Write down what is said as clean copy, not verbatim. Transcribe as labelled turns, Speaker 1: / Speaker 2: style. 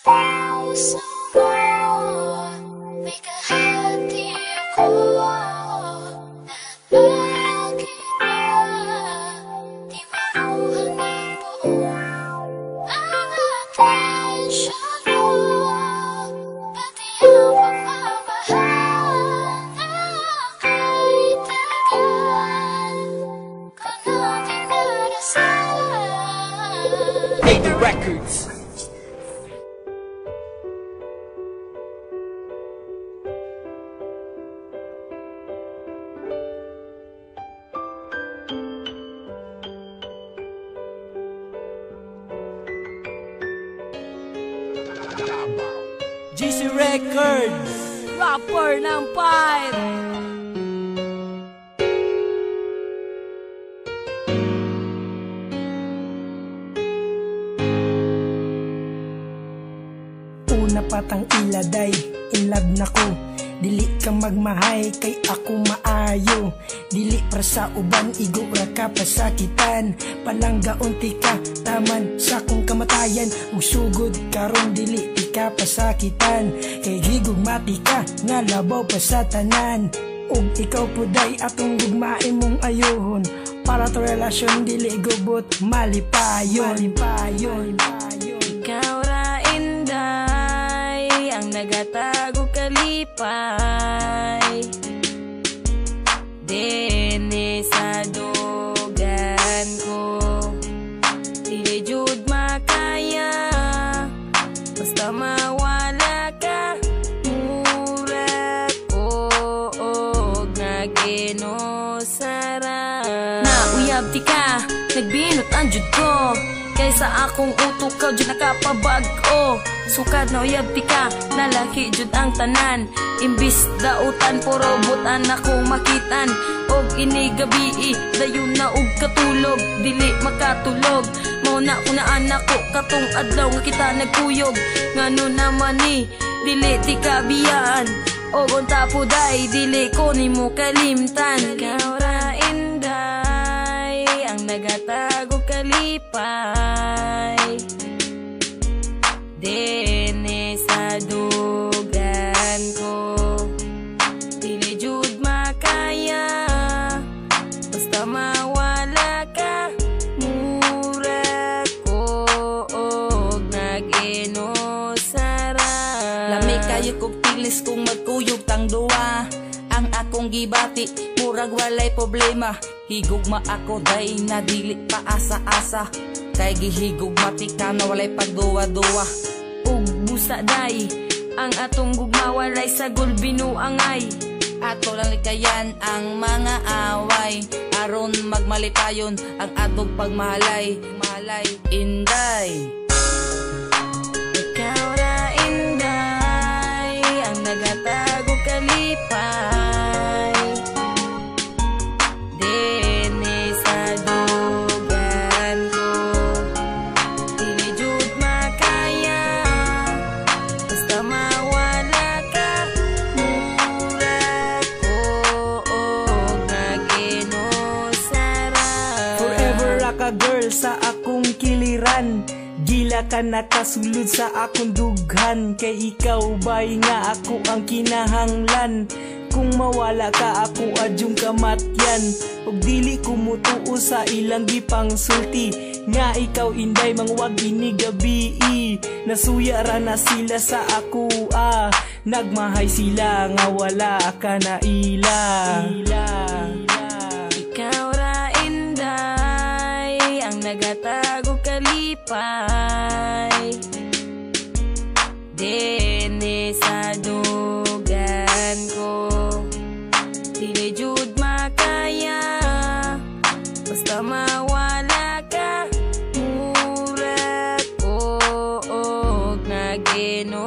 Speaker 1: puso mo, may kahati ako na bakit ba di maruhan ng buo ang atensyon mo, pati ang pagmamahal na ako'y tagal ko na dinarasal.
Speaker 2: Navy Records.
Speaker 3: GC Records, rapper ng Pyre.
Speaker 4: Una patang iladay, in love na ko. Dili ka magmahay, kay ako maayo. Dili para sa uban, igura ka pasakitan. Palangga unti ka, taman sa kong kamatayan. Ug sugod karon dili ti ka pasakitan. Kay gigugmati ka, nga labaw pa sa tanan. Ug ikaw puday atong gugmain mong ayohon. Para to relasyon dili gubot, malipayon.
Speaker 5: Ikaw ra inday, ang nagatago kalipay. Dene sa dogan ko, dili jud makaya. Basta mawala ka, mura ko og naginosara. Nauyab ti ka, nagbinot ang jud ko. Kaysa akong utok ka jud nakapabag-o. Sukad na uyab ti ka, nalaki jud ang tanan. Imbis dautan puro butan akong makitan. Og ini gabi dayon na og katulog, dili makatulog. Mao na ko na anak ko katong adlaw nga kita nagkuyog. Ngano naman ni dili ti kabiyaan. Og unta puday dili ko nimo kalimtan. Ikaw ra inday, ang nagatago kalipay. Dene sa dugan ko, dili jud makaya. Basta mawala ka, mura ko og naginosara.
Speaker 6: Lami kayo kog tilis kung magkuyog tang duwa. Ang akong gibati, murag walay problema. Higugma ako day na dili pa asa-asa. Kay gihigugmati ka na walay pagduwa-duwa.
Speaker 5: Ug busa day, ang atong gugma walay sagol binuangay.
Speaker 6: Ato lang likayan ang mga away. Aron magmalipayon ang atong pagmahalay. Inday,
Speaker 5: Ikaw ra inday, ang nagatago kalipay. Dene sa dugan ko, dili jud makaya. Basta mawala ka, mura ko og naginosara.
Speaker 4: Forever ra ka girl sa akong kiliran. Gila ka nakasulod sa akong dughan. Kay ikaw bay nga ako ang kinahanglan. Kung mawala ka ako adyong kamatyan. Og dili ko mutuo sa ilang gipangsulti. Nga ikaw inday mangwag ini gabi. Nasuya ra na sila sa ako Nagmahay sila nga wala ka na ila.
Speaker 5: Ikaw ra inday, ang nagatago kalipay. Dene sa dugan ko, dili jud makaya. Basta mawala ka, mura ko og nagino